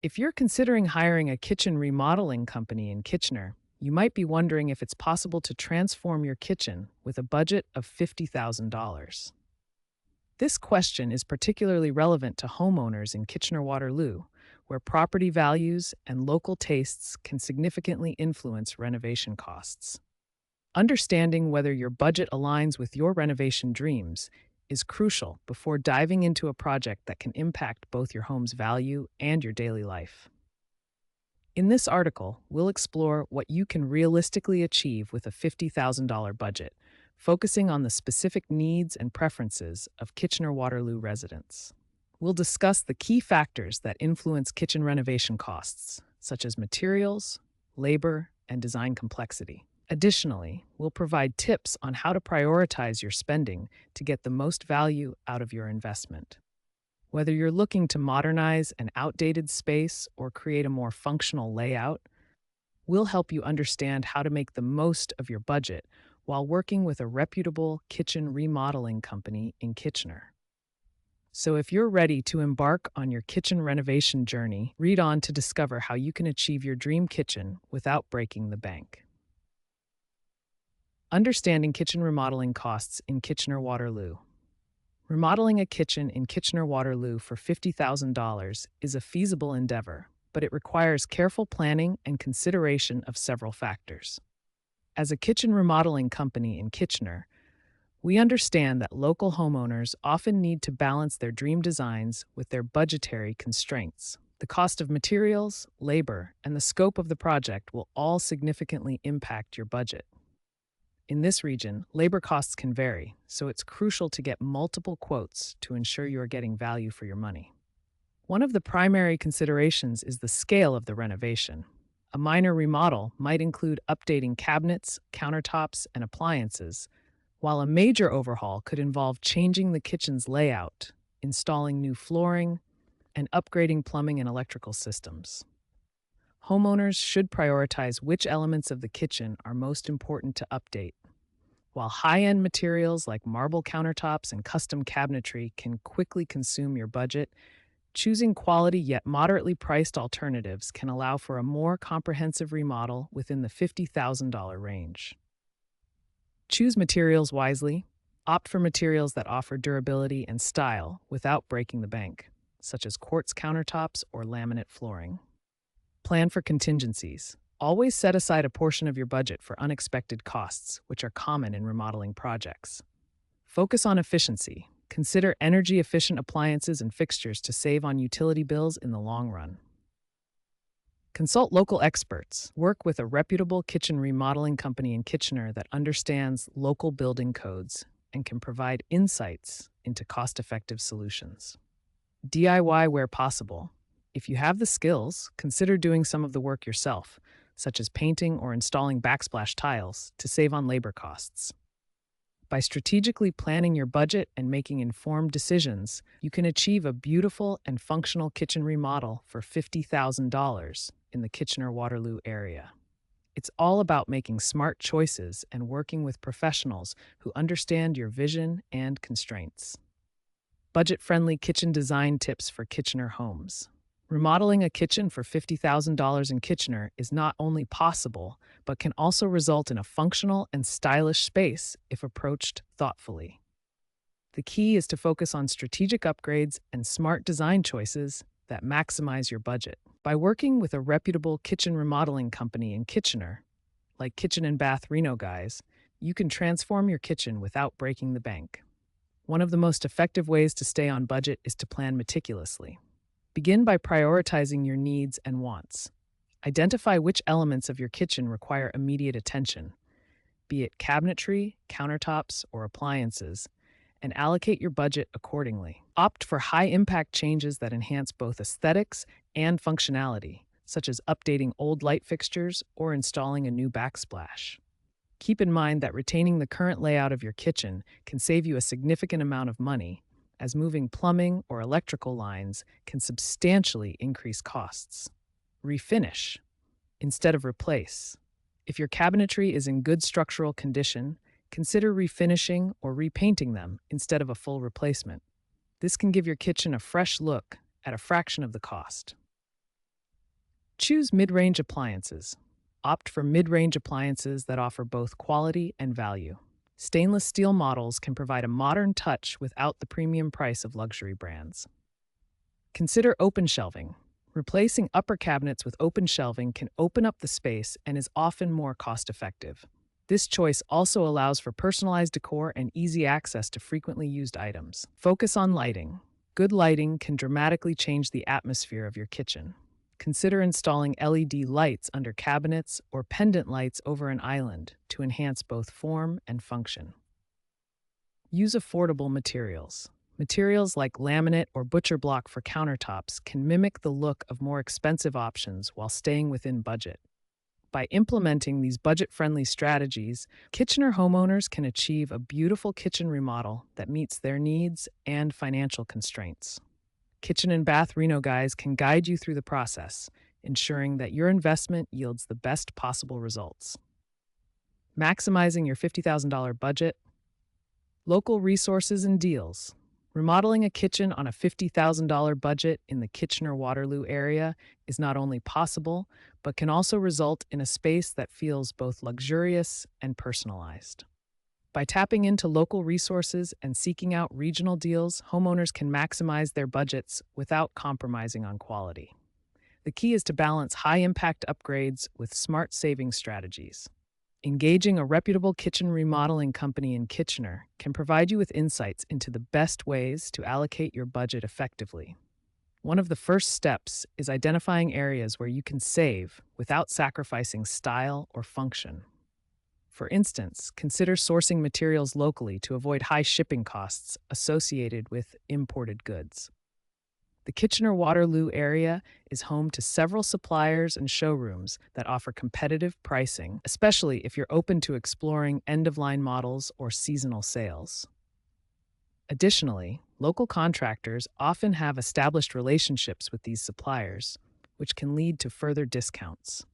If you're considering hiring a kitchen remodeling company in Kitchener, you might be wondering if it's possible to transform your kitchen with a budget of $50,000. This question is particularly relevant to homeowners in Kitchener Waterloo, where property values and local tastes can significantly influence renovation costs. Understanding whether your budget aligns with your renovation dreams is crucial before diving into a project that can impact both your home's value and your daily life. In this article, we'll explore what you can realistically achieve with a $50,000 budget, focusing on the specific needs and preferences of Kitchener Waterloo residents. We'll discuss the key factors that influence kitchen renovation costs, such as materials, labor, and design complexity. Additionally, we'll provide tips on how to prioritize your spending to get the most value out of your investment. Whether you're looking to modernize an outdated space or create a more functional layout, we'll help you understand how to make the most of your budget while working with a reputable kitchen remodeling company in Kitchener. So if you're ready to embark on your kitchen renovation journey, read on to discover how you can achieve your dream kitchen without breaking the bank. Understanding kitchen remodeling costs in Kitchener Waterloo. Remodeling a kitchen in Kitchener Waterloo for $50,000 is a feasible endeavor, but it requires careful planning and consideration of several factors. As a kitchen remodeling company in Kitchener, we understand that local homeowners often need to balance their dream designs with their budgetary constraints. The cost of materials, labor, and the scope of the project will all significantly impact your budget. In this region, labor costs can vary, so it's crucial to get multiple quotes to ensure you are getting value for your money. One of the primary considerations is the scale of the renovation. A minor remodel might include updating cabinets, countertops, and appliances, while a major overhaul could involve changing the kitchen's layout, installing new flooring, and upgrading plumbing and electrical systems. Homeowners should prioritize which elements of the kitchen are most important to update. While high-end materials like marble countertops and custom cabinetry can quickly consume your budget, choosing quality yet moderately priced alternatives can allow for a more comprehensive remodel within the $50,000 range. Choose materials wisely. Opt for materials that offer durability and style without breaking the bank, such as quartz countertops or laminate flooring. Plan for contingencies. Always set aside a portion of your budget for unexpected costs, which are common in remodeling projects. Focus on efficiency. Consider energy-efficient appliances and fixtures to save on utility bills in the long run. Consult local experts. Work with a reputable kitchen remodeling company in Kitchener that understands local building codes and can provide insights into cost-effective solutions. DIY where possible. If you have the skills, consider doing some of the work yourself, such as painting or installing backsplash tiles, to save on labor costs. By strategically planning your budget and making informed decisions, you can achieve a beautiful and functional kitchen remodel for $50,000 in the Kitchener-Waterloo area. It's all about making smart choices and working with professionals who understand your vision and constraints. Budget-friendly kitchen design tips for Kitchener homes. Remodeling a kitchen for $50,000 in Kitchener is not only possible, but can also result in a functional and stylish space if approached thoughtfully. The key is to focus on strategic upgrades and smart design choices that maximize your budget. By working with a reputable kitchen remodeling company in Kitchener, like kitchenandbathrenoguys.ca, you can transform your kitchen without breaking the bank. One of the most effective ways to stay on budget is to plan meticulously. Begin by prioritizing your needs and wants. Identify which elements of your kitchen require immediate attention, be it cabinetry, countertops, or appliances, and allocate your budget accordingly. Opt for high-impact changes that enhance both aesthetics and functionality, such as updating old light fixtures or installing a new backsplash. Keep in mind that retaining the current layout of your kitchen can save you a significant amount of money, as moving plumbing or electrical lines can substantially increase costs. Refinish instead of replace. If your cabinetry is in good structural condition, consider refinishing or repainting them instead of a full replacement. This can give your kitchen a fresh look at a fraction of the cost. Choose mid-range appliances. Opt for mid-range appliances that offer both quality and value. Stainless steel models can provide a modern touch without the premium price of luxury brands. Consider open shelving. Replacing upper cabinets with open shelving can open up the space and is often more cost-effective. This choice also allows for personalized decor and easy access to frequently used items. Focus on lighting. Good lighting can dramatically change the atmosphere of your kitchen. Consider installing LED lights under cabinets or pendant lights over an island to enhance both form and function. Use affordable materials. Materials like laminate or butcher block for countertops can mimic the look of more expensive options while staying within budget. By implementing these budget-friendly strategies, Kitchener homeowners can achieve a beautiful kitchen remodel that meets their needs and financial constraints. Kitchen and Bath Reno Guys can guide you through the process, ensuring that your investment yields the best possible results. Maximizing your $50,000 budget. Local resources and deals. Remodeling a kitchen on a $50,000 budget in the Kitchener-Waterloo area is not only possible, but can also result in a space that feels both luxurious and personalized. By tapping into local resources and seeking out regional deals, homeowners can maximize their budgets without compromising on quality. The key is to balance high-impact upgrades with smart saving strategies. Engaging a reputable kitchen remodeling company in Kitchener can provide you with insights into the best ways to allocate your budget effectively. One of the first steps is identifying areas where you can save without sacrificing style or function. For instance, consider sourcing materials locally to avoid high shipping costs associated with imported goods. The Kitchener-Waterloo area is home to several suppliers and showrooms that offer competitive pricing, especially if you're open to exploring end-of-line models or seasonal sales. Additionally, local contractors often have established relationships with these suppliers, which can lead to further discounts.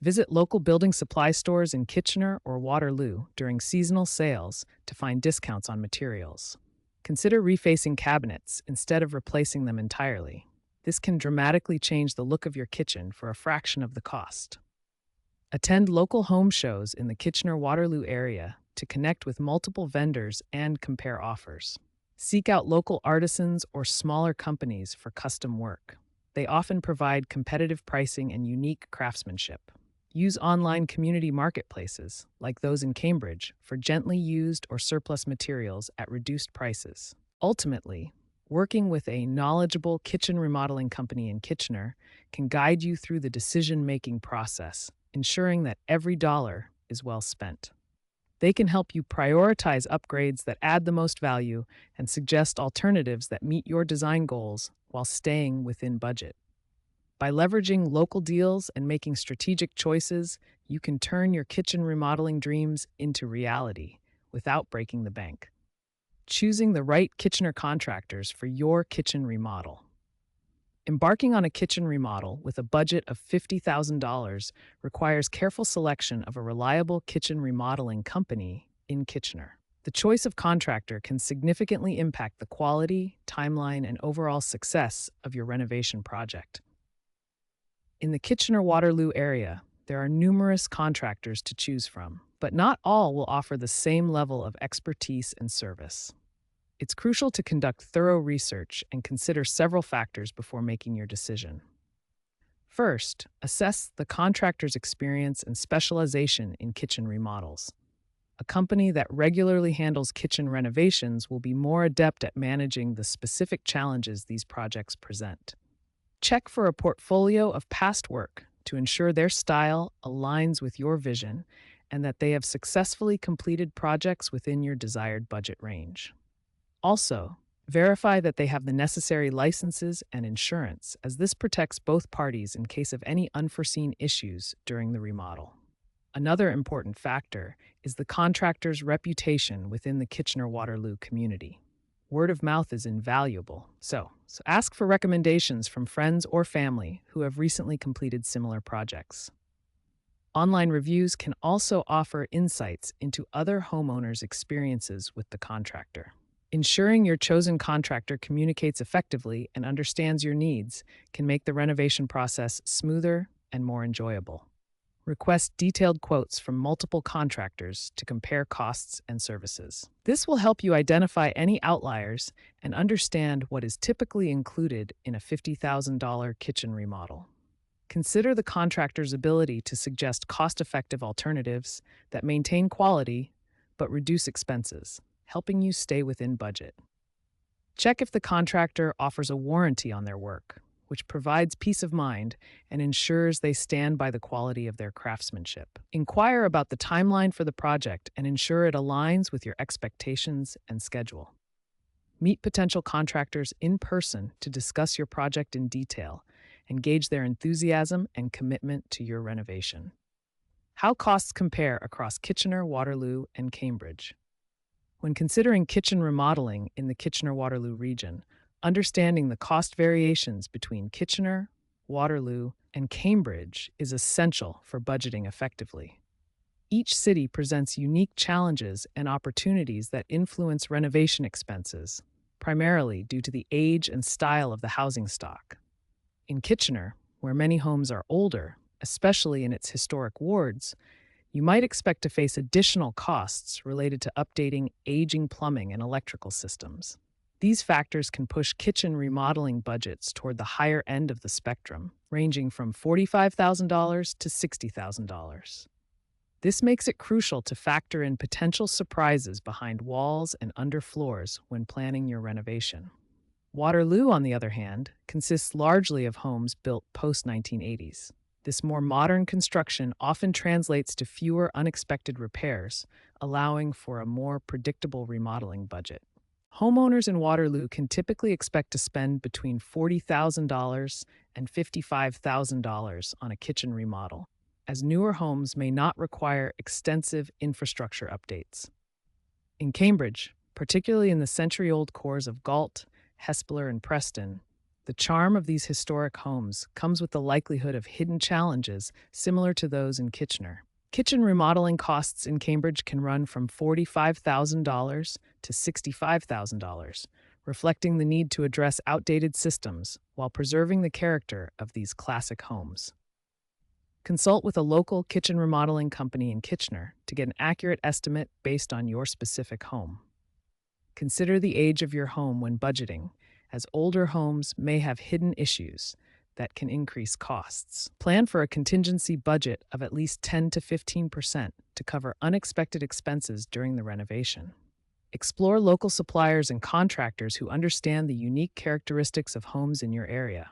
Visit local building supply stores in Kitchener or Waterloo during seasonal sales to find discounts on materials. Consider refacing cabinets instead of replacing them entirely. This can dramatically change the look of your kitchen for a fraction of the cost. Attend local home shows in the Kitchener-Waterloo area to connect with multiple vendors and compare offers. Seek out local artisans or smaller companies for custom work. They often provide competitive pricing and unique craftsmanship. Use online community marketplaces, like those in Cambridge, for gently used or surplus materials at reduced prices. Ultimately, working with a knowledgeable kitchen remodeling company in Kitchener can guide you through the decision-making process, ensuring that every dollar is well spent. They can help you prioritize upgrades that add the most value and suggest alternatives that meet your design goals while staying within budget. By leveraging local deals and making strategic choices, you can turn your kitchen remodeling dreams into reality without breaking the bank. Choosing the right Kitchener contractors for your kitchen remodel. Embarking on a kitchen remodel with a budget of $50,000 requires careful selection of a reliable kitchen remodeling company in Kitchener. The choice of contractor can significantly impact the quality, timeline, and overall success of your renovation project. In the Kitchener-Waterloo area, there are numerous contractors to choose from, but not all will offer the same level of expertise and service. It's crucial to conduct thorough research and consider several factors before making your decision. First, assess the contractor's experience and specialization in kitchen remodels. A company that regularly handles kitchen renovations will be more adept at managing the specific challenges these projects present. Check for a portfolio of past work to ensure their style aligns with your vision and that they have successfully completed projects within your desired budget range. Also, verify that they have the necessary licenses and insurance, as this protects both parties in case of any unforeseen issues during the remodel. Another important factor is the contractor's reputation within the Kitchener-Waterloo community. Word of mouth is invaluable, so ask for recommendations from friends or family who have recently completed similar projects. Online reviews can also offer insights into other homeowners' experiences with the contractor. Ensuring your chosen contractor communicates effectively and understands your needs can make the renovation process smoother and more enjoyable. Request detailed quotes from multiple contractors to compare costs and services. This will help you identify any outliers and understand what is typically included in a $50,000 kitchen remodel. Consider the contractor's ability to suggest cost-effective alternatives that maintain quality but reduce expenses, helping you stay within budget. Check if the contractor offers a warranty on their work, which provides peace of mind and ensures they stand by the quality of their craftsmanship. Inquire about the timeline for the project and ensure it aligns with your expectations and schedule. Meet potential contractors in person to discuss your project in detail and gauge their enthusiasm and commitment to your renovation. How costs compare across Kitchener, Waterloo, and Cambridge. When considering kitchen remodeling in the Kitchener-Waterloo region, understanding the cost variations between Kitchener, Waterloo, and Cambridge is essential for budgeting effectively. Each city presents unique challenges and opportunities that influence renovation expenses, primarily due to the age and style of the housing stock. In Kitchener, where many homes are older, especially in its historic wards, you might expect to face additional costs related to updating aging plumbing and electrical systems. These factors can push kitchen remodeling budgets toward the higher end of the spectrum, ranging from $45,000 to $60,000. This makes it crucial to factor in potential surprises behind walls and under floors when planning your renovation. Waterloo, on the other hand, consists largely of homes built post-1980s. This more modern construction often translates to fewer unexpected repairs, allowing for a more predictable remodeling budget. Homeowners in Waterloo can typically expect to spend between $40,000 and $55,000 on a kitchen remodel, as newer homes may not require extensive infrastructure updates. In Cambridge, particularly in the century-old cores of Galt, Hespeler, and Preston, the charm of these historic homes comes with the likelihood of hidden challenges similar to those in Kitchener. Kitchen remodeling costs in Cambridge can run from $45,000 to $65,000, reflecting the need to address outdated systems while preserving the character of these classic homes. Consult with a local kitchen remodeling company in Kitchener to get an accurate estimate based on your specific home. Consider the age of your home when budgeting, as older homes may have hidden issues that can increase costs. Plan for a contingency budget of at least 10 to 15% to cover unexpected expenses during the renovation. Explore local suppliers and contractors who understand the unique characteristics of homes in your area.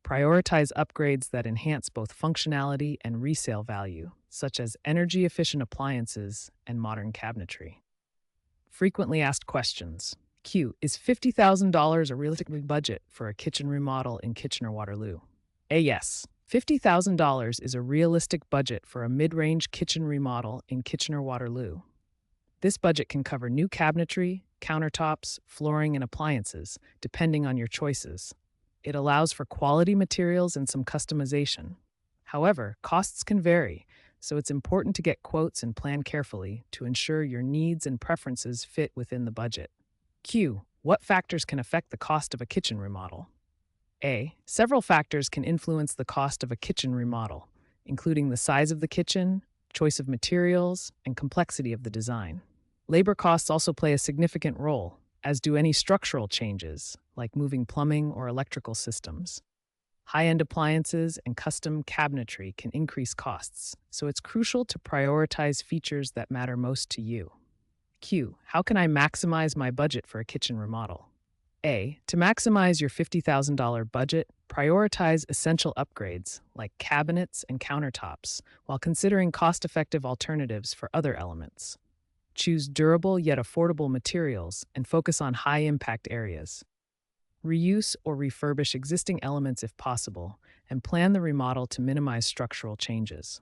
Prioritize upgrades that enhance both functionality and resale value, such as energy-efficient appliances and modern cabinetry. Frequently asked questions. Q. Is $50,000 a realistic budget for a kitchen remodel in Kitchener-Waterloo? A. Yes. $50,000 is a realistic budget for a mid-range kitchen remodel in Kitchener-Waterloo. This budget can cover new cabinetry, countertops, flooring, and appliances, depending on your choices. It allows for quality materials and some customization. However, costs can vary, so it's important to get quotes and plan carefully to ensure your needs and preferences fit within the budget. Q. What factors can affect the cost of a kitchen remodel? A. Several factors can influence the cost of a kitchen remodel, including the size of the kitchen, choice of materials, and complexity of the design. Labor costs also play a significant role, as do any structural changes, like moving plumbing or electrical systems. High-end appliances and custom cabinetry can increase costs, so it's crucial to prioritize features that matter most to you. Q. How can I maximize my budget for a kitchen remodel? A. To maximize your $50,000 budget, prioritize essential upgrades like cabinets and countertops while considering cost-effective alternatives for other elements. Choose durable yet affordable materials and focus on high-impact areas. Reuse or refurbish existing elements if possible, and plan the remodel to minimize structural changes.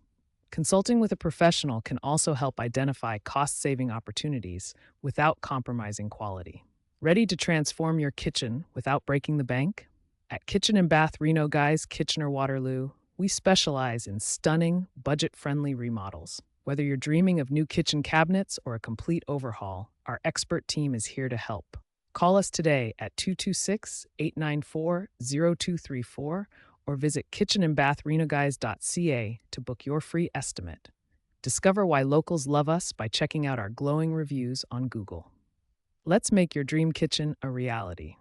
Consulting with a professional can also help identify cost-saving opportunities without compromising quality. Ready to transform your kitchen without breaking the bank? At Kitchen and Bath Reno Guys, Kitchener-Waterloo, we specialize in stunning, budget-friendly remodels. Whether you're dreaming of new kitchen cabinets or a complete overhaul, our expert team is here to help. Call us today at 226-894-0234 or visit kitchenandbathrenoguys.ca to book your free estimate. Discover why locals love us by checking out our glowing reviews on Google. Let's make your dream kitchen a reality.